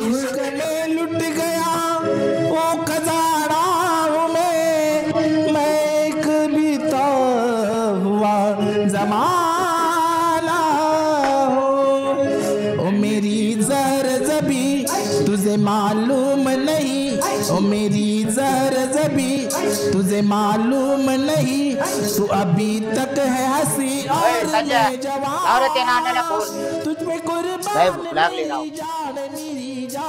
इश्क में लुट गया वो खजाना मैं एक बीता हुआ जमाना हो। ओ मेरी ज़रज़बी तुझे मालूम नहीं, ओ मेरी ज़रज़बी तुझे मालूम नहीं, तू अभी तक है हंसी और मैं जवान, तुझ पे कुर्बान मेरी जान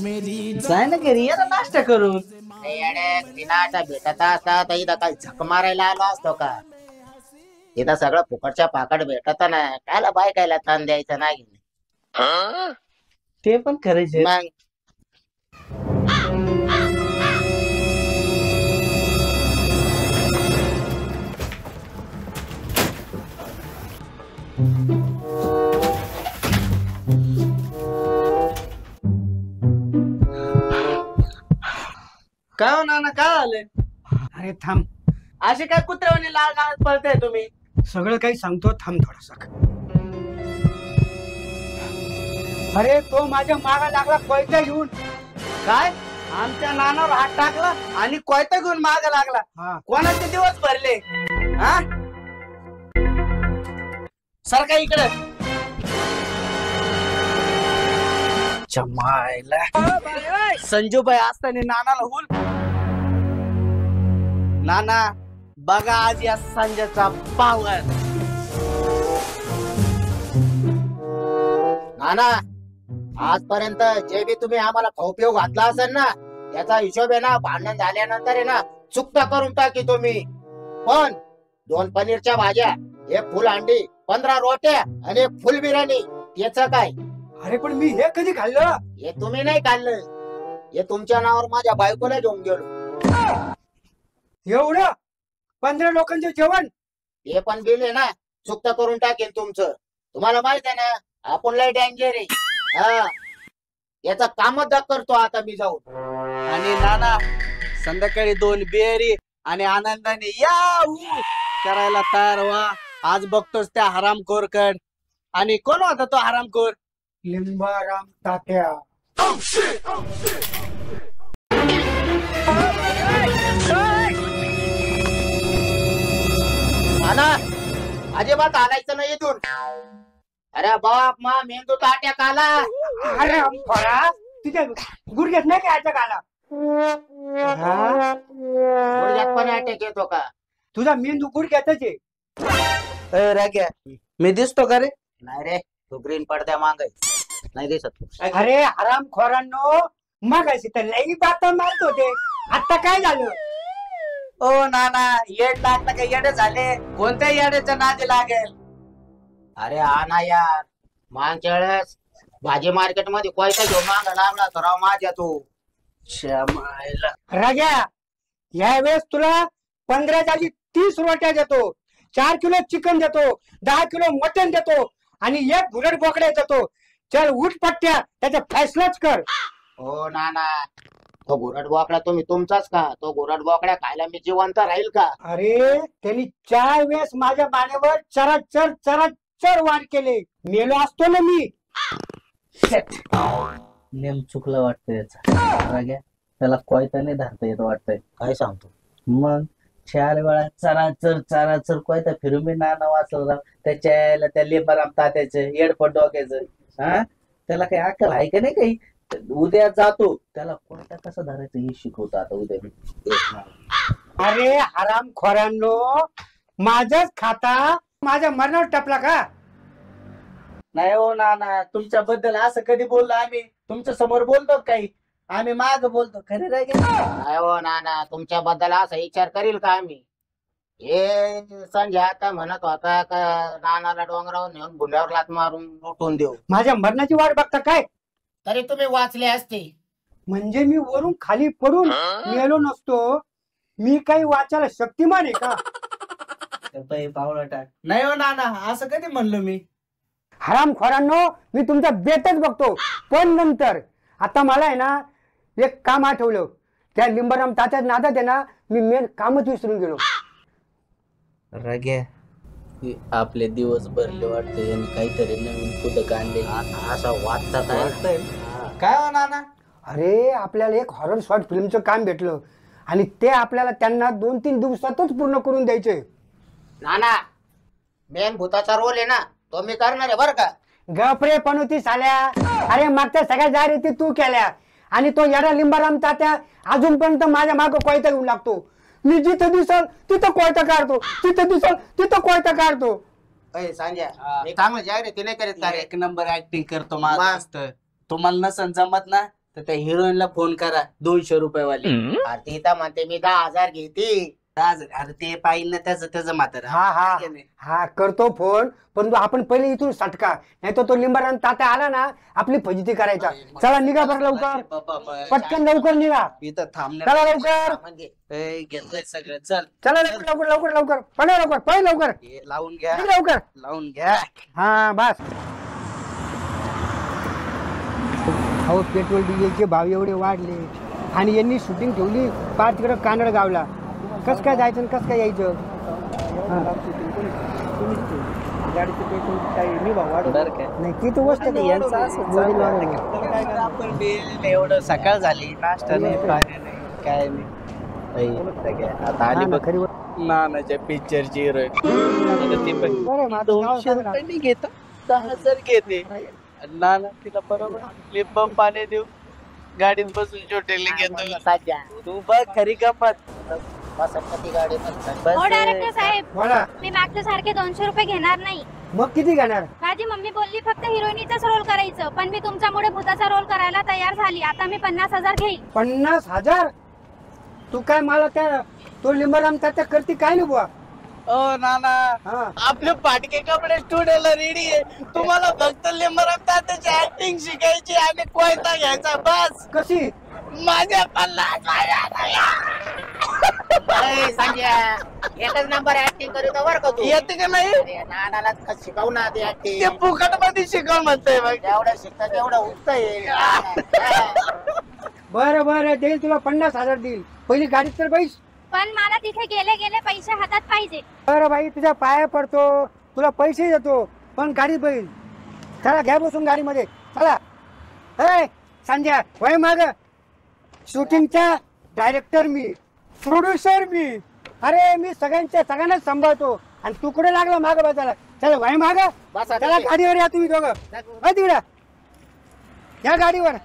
मेरी जाय ना घरी ये ना नाश्ता करून. तिनाटा भेटत असता तर इथं काही झक मारायला आलो असतो का? इथं सगळं फुकटच्या पाकट भेटत ना, कायला बायकायला ताण द्यायचं नाही. ते पण खरंच आहे. मग काय हो नाना काय आलंय? अरे थांब, असे काय कुत्र्यावानी लाल गाळत पळताय तुम्ही? सगळं काही सांगतो, थांब थोडासा. अरे तो माझ्या मागा लागला कोयता घेऊन. काय आमच्या नानावर हात टाकला आणि कोयता घेऊन माग लागला? हा, कोणाचे दिवस भरले? हा सारखा इकडे चमायला संजूबाई असताना नानाला हुल. नाना बघा आज या संजयचा पावर. नाना आजपर्यंत जे बी तुम्ही आम्हाला खाऊपिऊ घातला असेल ना, त्याचा हिशोब आहे ना, भांडण झाल्यानंतर आहे ना चुकता करून टाकी तुम्ही. पण 2 पनीरच्या भाज्या, 1 फुल अंडी, 15 रोट्या आणि 1 फुल बिर्याणी, त्याच काय? अरे पण मी हे कधी खाल्लं? हे तुम्ही नाही खाल्लं, हे तुमच्या नावावर माझ्या बायकोला घेऊन गेलो. एवढं 15 लोकांचे जेवण? हे पण बिल आहे ना चुकता करून टाकेल तुमचं. तुम्हाला माहित आहे ना आपण लय डेंजर आहे. हा याचा कामच करतो आता मी जाऊन. आणि नाना संध्याकाळी 2 बेरी आणि आनंदाने याऊ करायला तयार व्हा. आज बघतोस त्या हरामखोरकड. आणि कोण होता तो हरामखोर? लिंबाराम तात्या. नाना अजिबात आलायचं नाही इथून. अरे बाप मा मेंदू ताट्याक आला. अरे फळा तुझ्या गुडघ्यात नाही काय अटॅक आला? गुडघ्यात पण अटॅक येतो का? तुझा मेंदू गुडघ्यातच आहे. राग्या मी दिसतो का रे? नाही रे, तू ग्रीन पडद्या मागाय नाही दिसत. अरे हराम खोरांनो, मागायची तर लई बाता मारत होते, आता काय झालं? ओ नाना येड लागला का? येडे झाले? कोणत्या येड्याच्या नादी लागेल? अरे हा ना यार, मागच्या वेळेस भाजी मार्केट मध्ये कोयता घेऊन मागा लागला तर राव माझ्या तू. श्यामायला राजा यावेळेस तुला 15 जागी 30 रोट्या देतो, 4 किलो चिकन देतो, 10 किलो मटन देतो आणि 1 बुलेट बोकडा देतो. चल उठ पट्ट्या, त्याचा फैसलाच कर. हो नाना, तो घोरट बोकडा तुम्ही तुमचाच का? तो घोरट बोकड्या खायला मी जिवंत राहील का? अरे त्यांनी 4 वेळेस माझ्या मानेवर चराचर चराचर वार केले. मेलो असतो ना मी. नेम चुकलं वाटतं याचा. राग्या त्याला कोयताने धरता येत वाटतंय. काय सांगतो? मग 4 वेळा चराचर चराचर कोयता फिरून मी नाना वाचलं. त्याच्या त्या लिंबाराम तात्याचं येडपट डोक्याचं. हा त्याला काही अक्कल आहे का नाही काही? उद्या जातो त्याला कोयता कसा धरायचं हे शिकवतो आता उद्या मी. अरे हराम खोरांनो, माझच खाता माझ्या मरणावर टपला का? नाही हो नाना, तुमच्याबद्दल असं कधी बोललो आम्ही? तुमच्या समोर बोलतो काही? आम्ही माग बोलतो खरे रागे. नाही हो नाना, तुमच्या बद्दल असा विचार करील का आम्ही? हे संजय आता म्हणत होता का नानाला डोंगरावर नेऊन गुंड्यावर लात मारून लुटून देऊ. माझ्या मरणाची वाट बघता काय? तरी तुम्ही वाचले असते. म्हणजे मी वरून खाली पडून मेलो नसतो? मी काही वाचायला शक्तिमान आहे का? पावळा नाही हो नाना, असं कधी म्हणलो मी? हराम खोरांनो, मी तुमचा बेतच बघतो, पण नंतर. आता मला आहे ना एक काम आठवलं. त्या लिंबाराम तात्या नादात आहे ना, मी मेन कामच विसरून गेलो. राग्या आपले दिवस भरले वाटते आणि काहीतरी नवीन पुस्तक आणले असा वाचतात आहे. काय हो नाना? अरे आपल्याला एक हॉरर शॉर्ट फिल्मचं काम भेटलं आणि ते आपल्याला त्यांना 2-3 दिवसातच पूर्ण करून द्यायचे. नाना मेन भूताचा रोल आहे ना तो मी करणार आहे बरं का. गपरे पणुती साल्या. अरे मागच्या सगळ्या जाहिराती तू केल्या आणि तो येडा लिंबाराम तात्या अजूनपर्यंत माझ्या मागं कोयता घेऊन लागतो. मी जिथं दिसल तिथं कोयता काढतो, तिथं दिसल तिथं कोयता काढतो. अय सांग्या मी चांगलं जाहिराती नाही करीत का रे. एक नंबर ऍक्टिंग करतो माझा मग? मस्त. तुम्हाला नसन जमत ना तर त्या हिरोईनला फोन करा 200 रुपये वाली. अरे ती तर म्हणते मी 10,000 घेते. अरे ते पाहिजे ना त्याचं म्हातारा. हा हा हा करतो फोन, पण आपण पहिले इथून सटका, नाही तर तो लिंबाराम तात्या आला ना आपली फजिती करायचा. चला निघा बरं लवकर, पटकन लवकर निघा. इथं थांबणार चला लवकर, म्हणजे घेतलंय सगळं. चल चला लवकर लवकर लवकर लवकर, पहिले लवकर पहिले लवकर, हे लावून घ्या, निघ लवकर. लावून घ्या. हा बस. अहो पेट्रोल डिझेलचे भाव एवढे वाढले आणि यांनी शूटिंग ठेवली पार तिकडं कानड गावला. कस काय जायचं आणि कस काय यायचं? गाडीचं पेट्रोल काही मी भाव वाढवणार बरं काय नाही ती तर गोष्ट नाही. यांचं असं चाललंय. आपण डेली एवढं सकाळ झाली, नाश्ता नाही, पाणी नाही, काय नाही. आता आली बघ खरी नानाच्या पिक्चरची हिरोईन. ती पण बरं माझं नाव 200 सांग ना. रुपये नाही घेत, 10,000 घेते. नाना तिला बरोबर लिंब पाणी देऊ, गाडीत बसून छोटेले घेतो. साध्या तू बघ खरी गंमत. बसत गाडी हो डायरेक्टर साहेब, बोला. मी मागच्या सारखे 200 रुपये घेणार नाही. मग किती घेणार? माझी मम्मी बोलली फक्त हिरोईनीचाच रोल करायचं, पण मी तुमच्यामुळे भूताचा रोल करायला तयार झाली. आता मी 50,000 घेईल. 50,000? तू काय मला त्या तो लिंबाराम तात्या करते काय नाही बुवा. ओ नाना, हा आपले पाटके कपडे स्टुडिओला रेडी आहे. तुम्हाला फक्त लिंबराम तात्याची ऍक्टिंग शिकायची आणि कोयता घ्यायचा बस. कशी? माझ्या 50,000 सांग्या एकच नंबर ऍक्टिंग करीत बरं का तू. येते का नाही? अरे नानाला शिकवू ना ते ते ऍक्टिंग. फुकट मध्ये शिकव म्हणतोय बघ. जेवढं शिकतं तेवढं उठत बरं बरं देईल तुला 50,000 देईल. पहिली गाडीत तर बैस. पण मला तिथे गेले गेले पैसे हातात पाहिजे. बरं बाई तुझ्या पाया पडतो, तुला पैसे देतो, पण गाडीत बैल. चला घ्या बसून गाडीमध्ये. चला. ए संजय वय माग. शूटिंगचा डायरेक्टर मी, प्रोड्युसर मी. अरे मी सगळ्यांनाच सांभाळतो आणि तू कुठे लागला माग बसायला. चला वय माग. बसा चला तिथे. गाडीवर या तुम्ही दोघं. तिकडं या गाडीवर.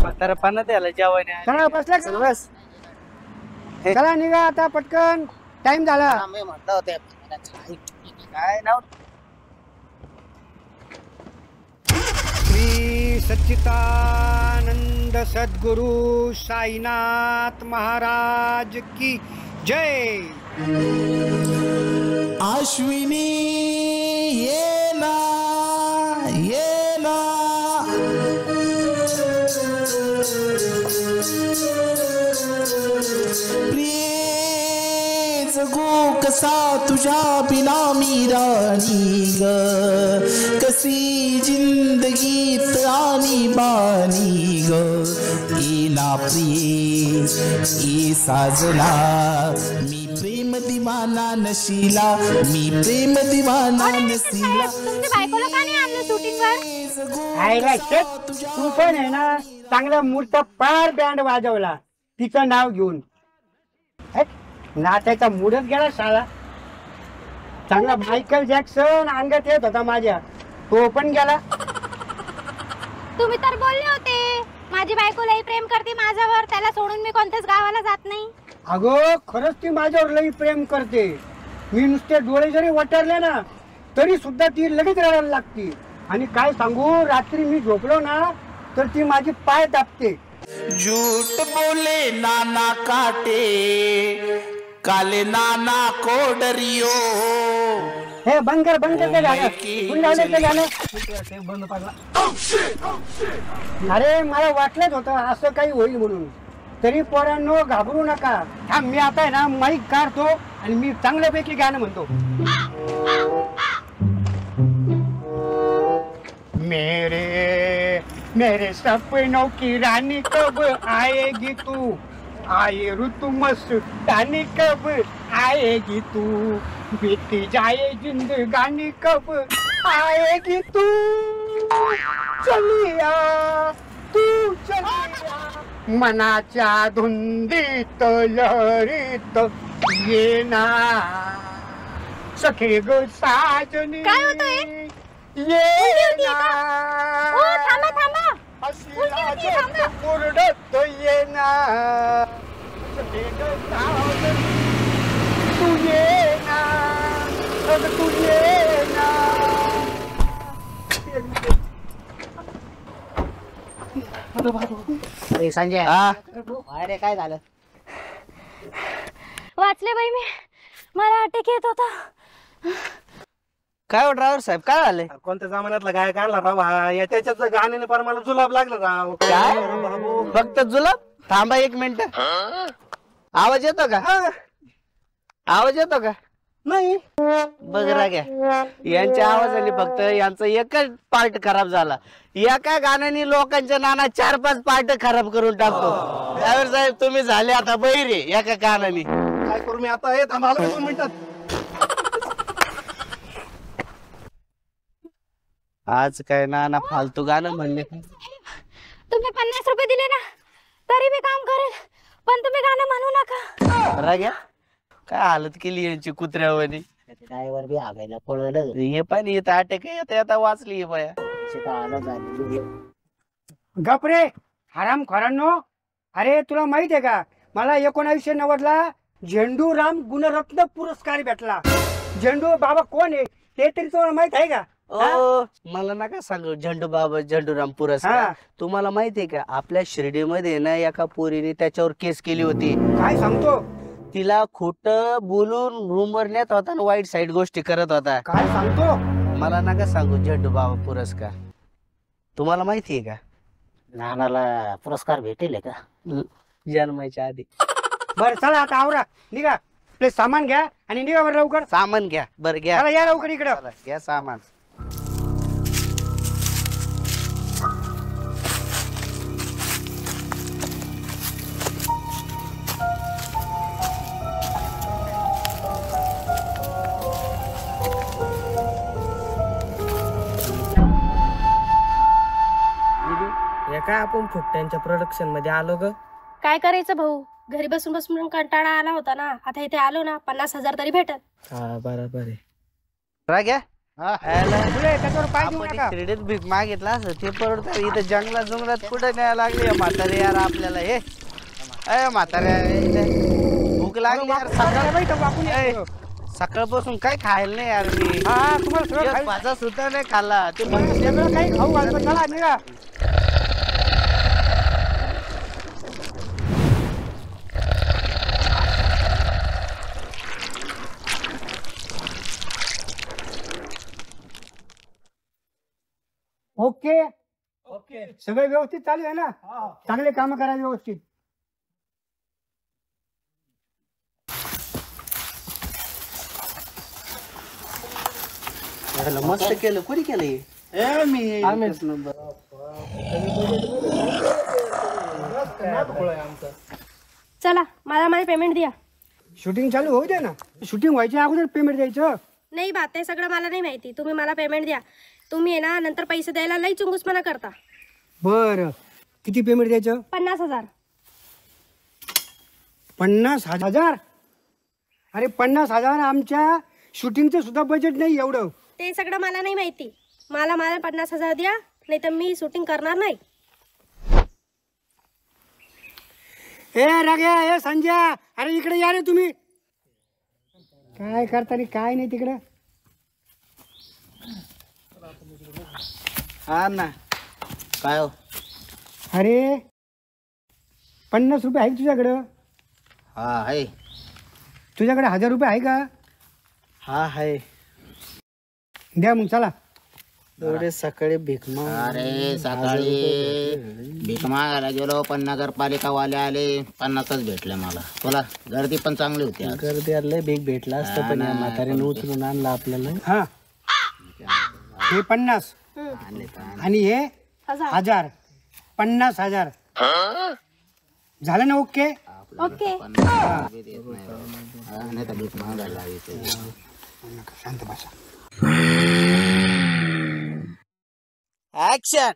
म्हातारपणा द्यायला जेवायला. चला बसल्या का? बस. चला निघा आता पटकन, टाइम झाला. मी म्हटलं होते काय नाव? श्री सच्चिदानंद सद्गुरु साईनाथ महाराज की जय. अश्विनी ये ना ये ना, प्लीज गो कसा तुझ्या बिना मी राणी ग, कशी जिंदगीत आणि बानी ग. येना प्रिये ये साजना, मी प्रेम दिवाना नशीला, मी प्रेम दिवाना नशीला. तुमच्या बायकोला का नाही आणलं शूटिंग वर? आयला शेट, तू पण आहे ना चांगला मूर्त पार बँड वाजवला तिचं नाव घेऊन. नाचायचा मूडच गेला शाळा. चांगला मायकल जॅक्सन अंगात येत होता माझ्या, तो पण गेला. तुम्ही तर बोलले होते माझी बायकोलाही प्रेम करते माझ्यावर, त्याला सोडून मी कोणत्याच गावाला जात नाही. अगं खरंच ती माझ्यावर लई प्रेम करते. मी नुसते डोळे जरी वटरले ना तरी सुद्धा ती लगेच रडायला लागती. आणि काय सांगू, रात्री मी झोपलो ना तर ती माझी पाय दाबते. झूठ बोले नाना काटे, काले नाना को डरियो. हे बंद कर ते गाणं. पुन्हा लावलं ते गाणं. अरे मला वाटलंच होतं असं काही होईल म्हणून. तरी पोरांनो घाबरू नका. हा मी आता आहे ना माईक काढतो आणि मी चांगल्यापैकी गाणं म्हणतो. मेरे सपनों की रानी कब आएगी तू, आए ऋतु मस्तानी कब आएगी तू बीती जाए जिंदगानी कब आएगी तू चलिया तू चलिया मनाच्या धुंदीत लहरीत ये ना सखे ग साजनी काय होतंय? ये ना ओ थांबा थांबा. हसीना जग मुरडत ये ना सखे ग साजनी तू ये ना अग तू ये ना. अरे संजय अरे काय झालं? वाचले बाई मी. मला अटॅक येत होता. काय हो ड्रायव्हर साहेब काय झालंय? कोणत्या जमान्यातला गायक आणला राव हा? या त्याच्याच गाण्याने पर मला जुलाब लागला राव. काय फक्त जुलाब? थांबा 1 मिनिट. आवाज येतो का? आवाज येतो का? नाही बघा घ्या यांच्या आवाजाने फक्त यांचा एकच पार्ट खराब झाला. एका गाण्याने लोकांच्या नाना 4-5 पार्ट खराब करून टाकतो. ड्रायव्हर साहेब तुम्ही झाले आता बहिरे एका गाण्याने. काय करू मी आता? हे थांबा 2 मिनिटात. आज काय नाना फालतू गाणं म्हणले. तुम्ही 50 रुपये दिले ना तरी मी काम करेल, पण तुम्ही गाणं म्हणू नका. राग्या काय हालत केली यांची कुत्र्यावानी. ड्रायव्हर बी आगायला पळलं. हे पण येत अटॅक येता येता वाचली हे बाया. गपरे हराम खोरांनो. अरे तुला माहित आहे का मला 1990ला झेंडूराम गुणरत्न पुरस्कार भेटला. झेंडू बाबा कोण आहे ते तरी तुम्हाला माहित आहे का? ओ मला नका सांगू झेंडू बाबा झेंडूराम पुरस्कार. तुम्हाला माहितीये का आपल्या शिर्डीमध्ये ना एका पोरीने त्याच्यावर केस केली होती. काय सांगतो? तिला खोट बोलून रूमवर नेत होता आणि वाईट साईड गोष्टी करत होता. काय सांगतो? मला नका सांगू झेंडू बाबा पुरस्कार. तुम्हाला माहितीये का नानाला पुरस्कार भेटेल का? जन्माच्या आधी. बर चला आता आवरा निघा. आपले सामान घ्या आणि निघा बरं लवकर. सामान घ्या. बरं घ्या. चला या लवकर इकडं. चला, घ्या सामान. काय आपण फुकट्यांच्या प्रोडक्शन मध्ये आलो ग. काय करायचं भाऊ, घरी बसून बसून कंटाळा आला होता ना. आता इथे आलो ना 50,000 तरी भेटत. हा बरोबर आहे. राग्या पुढे त्याच्यावर पाय देऊ आपण नका. क्रेडिट भीक मागितला असं ते परवडत. इथं जंगलात कुठे न्यायला लागली म्हातारे यार आपल्याला. हे अय म्हाताऱ्या भूक लागली यार. सकाळपासून काय खायला नाही यार मी. हा तुम्हाला सगळं एक खायला- भाजा सुद्धा नाही खाल्ला. ते तुम्हाला सगळं काही खाऊ घालतो. चला निघा. ओके ओके सगळं व्यवस्थित चालू आहे ना? चांगले काम करा व्यवस्थित. मस्त केलं. कोणी केलं हे? मी चला मला माझे पेमेंट द्या. शूटिंग चालू होऊ दे ना. शूटिंग व्हायच्या अगोदर पेमेंट द्यायचं. नाही बा ते सगळं मला नाही माहिती. तुम्ही मला पेमेंट द्या. तुम्ही आहे ना नंतर पैसे द्यायला लई चुंगुसपणा करता. बर किती पेमेंट द्यायचं? 50,000. 50,000? अरे 50,000 आमच्या शूटिंगचं सुद्धा बजेट नाही एवढं. ते सगळं मला नाही माहिती. मला 50,000 द्या, नाही तर मी शूटिंग करणार नाही. ए राग्या ए संजय अरे इकडे या रे तुम्ही. काय करता रे काय नाही तिकडे. हा ना काय हो? अरे 50 रुपये आहे का तुझ्याकडं? हा आहे. तुझ्याकडे 1000 रुपये आहे का? हा हाय. द्या मग चला. एवढे सकाळी भीक अरे सकाळी भीक मागायला गेलो पण नगरपालिका वाले आले 50च भेटले मला. तुला गर्दी पण चांगली होती आज. गर्दी लय भीक भेटला असतं पण या म्हाताऱ्याने उचलून आणला आपल्याला. हा हे 50 आणि हे 1000. 50,000 झालं ना? ओके ओके नाही तर भीक मागायला लावायचं. शांत बसा. ऍक्शन.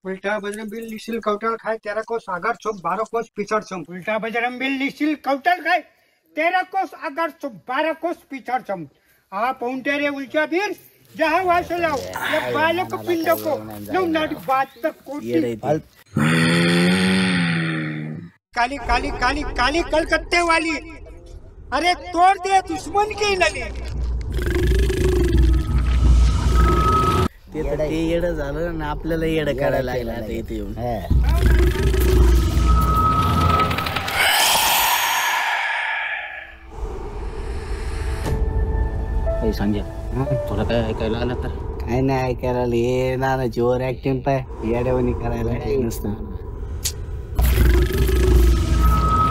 उल्टा बजरंग बिल लिखिल कौटल खाए 13 कोस आगर चुप 12 कोस पिछड़ चम. उल्टा बजरंग बिल लिखिल कौटल खाए 13 कोस आगर चुप 12 कोस पिछड़ चम. आ पौंटे रे उल्टा बीर जहां वासे लाओ ये बालक पिंड को नौ नाटी बात तक कोटी. काली काली काली काली कलकत्ते वाली. अरे तोड़ दे दुश्मन की नली. ते येड झालं आणि आपल्याला येड काढायला लागलं आता इथे येऊन. संजय तुला काय ऐकायला आलं तर? काय नाही ऐकायला आलं. हे नानाची ओव्हर ऍक्टिंग पाय येड्यावानी करायला नुसतं.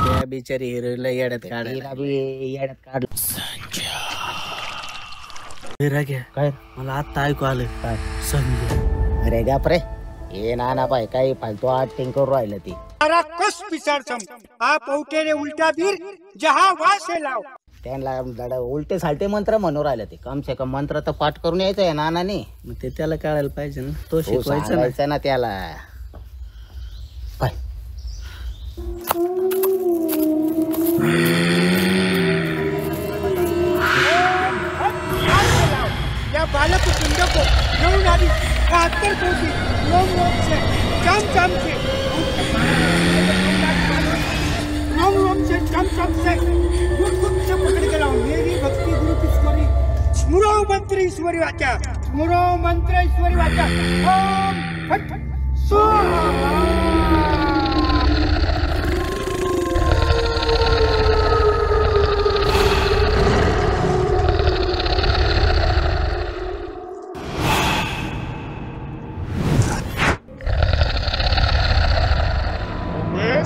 त्या बिचारी हिरोईनला येड्यात काढायला. येड्यात काढलं. काय मला आता ऐकू आलं. काय संजय. अरे गप रे. हे नाना बाय काही फालतू ऍक्टिंग करून राहिलं ती. 12 कोस पिछड़ चम. आ पौंटे रे उल्टा बीर जहां वासे लाओ. त्यांना उलटे सालटे मंत्र म्हणून राहिले ते. कम से कम मंत्र तर पाठ करून यायचं आहे नानाने. मग ते त्याला कळायला पाहिजे ना. तो शिकवायचा ना. सांगायचं ना त्याला. पाय या बालक पिंड को नौ नाटी 72 कोटी लोम लोम से चम चम से लोम लोम से चम चम से गुट से पकड़ के लाओ. मेरी भक्ति गुरु ईश्वरी स्मरो मंत्र ईश्वरी वाचा. स्मरो मंत्र ईश्वरी वाचा. ओम फट फट स्वाहा.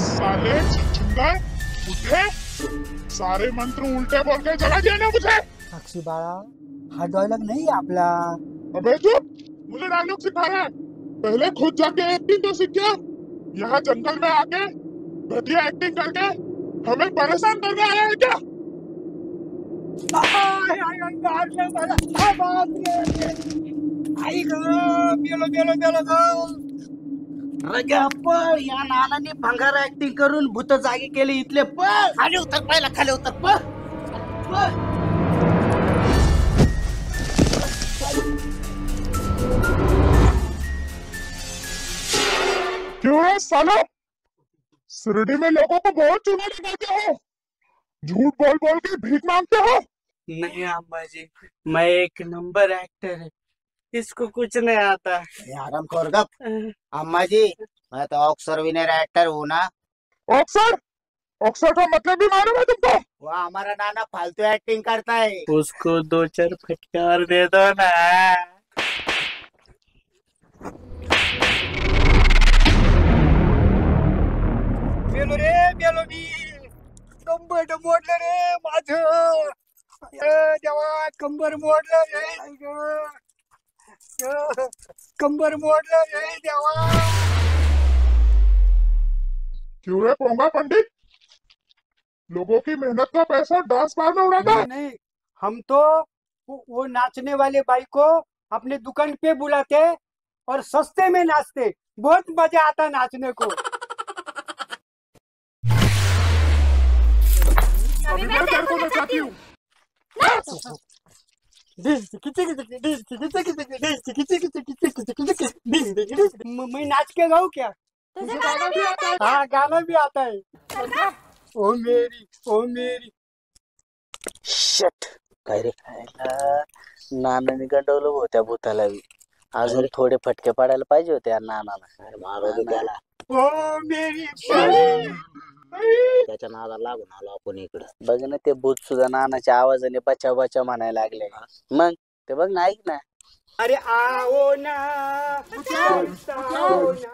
साले चिंगा उठे. सारे मंत्र उल्टे बोल के चला गया ना मुझे. साक्षी बाळा हा डायलॉग नाही आपला. अबे चुप. मुझे डायलॉग सिखा रहा है. पहले खुद जाके एक्टिंग तो सीख गया. यहाँ जंगल में आके घटिया एक्टिंग करके हमें परेशान करने आया है क्या? आई ग गेलो गेलो गेलो ग. रग्या पळ. या नानाने भंगार ऍक्टिंग करून भूत जागी केली. इथले पळ. खाली उतर. पहिला खाली उतर. पळ पळ. क्यों है सालो? शिरडी में लोगों को बहुत चूना लगाते हो. झूठ बोल बोल के भीख मांगते हो. नहीं अम्मा जी, मैं एक नंबर एक्टर है. इसको कुछ नहीं आता. आराम कर गप. अम्मा जी मैं तो ऑक्सर विनर एक्टर हूँ ना. ऑक्सर? ऑक्सर का मतलब भी मालूम है तुमको? वो हमारा नाना फालतू एक्टिंग करता है. उसको 2-4 फटके और दे दो ना. गेलो रे गेलो मी. कंबर मोडलं रे माझं. देवा कंबर मोडलं रे. कंबर मोडलं रे देवा. क्यों है पोंगा पंडित? लोगों की मेहनत का पैसा डांस बार में उड़ाता है. नहीं हम तो वो नाचने वाले भाई को अपने दुकान पे बुलाते और सस्ते में नाचते. बहुत मजा आता नाचने को. अभी मैं तेरे को बचाती हूँ. मैं नाच के गाऊं क्या? तुझे गाना भी आता है? हाँ गाना भी आता है. ओ मेरी ओ मेरी. शट. काय रे. नानाने गंडवलं होत्या भूताला. अजून थोडे फटके पडायला पाहिजे होते या नानाला. मारो दे त्याला. ओ मेरी. त्याच्या नादाला लागून आलो आपण इकडं. बघ ना ते भूत सुद्धा नानाच्या आवाजाने बचाव बचाव म्हणायला लागले. मग ते बघ ना. ऐक ना. अरे आओ ना तरसाओ ना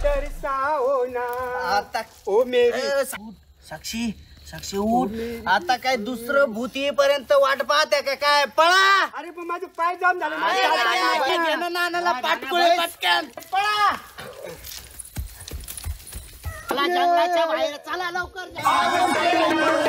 तरसाओ ना. आता ओ मेरी. साक्षी साक्षी उठ. आता काय दुसरं भूत येईपर्यंत वाट पाहते का काय. पळा. अरे पण माझे पाय जाम झाले. अरे, नानाला पाटकुळे पटकन पळा. चला जंगलाच्या बाहेर चला लवकर जा.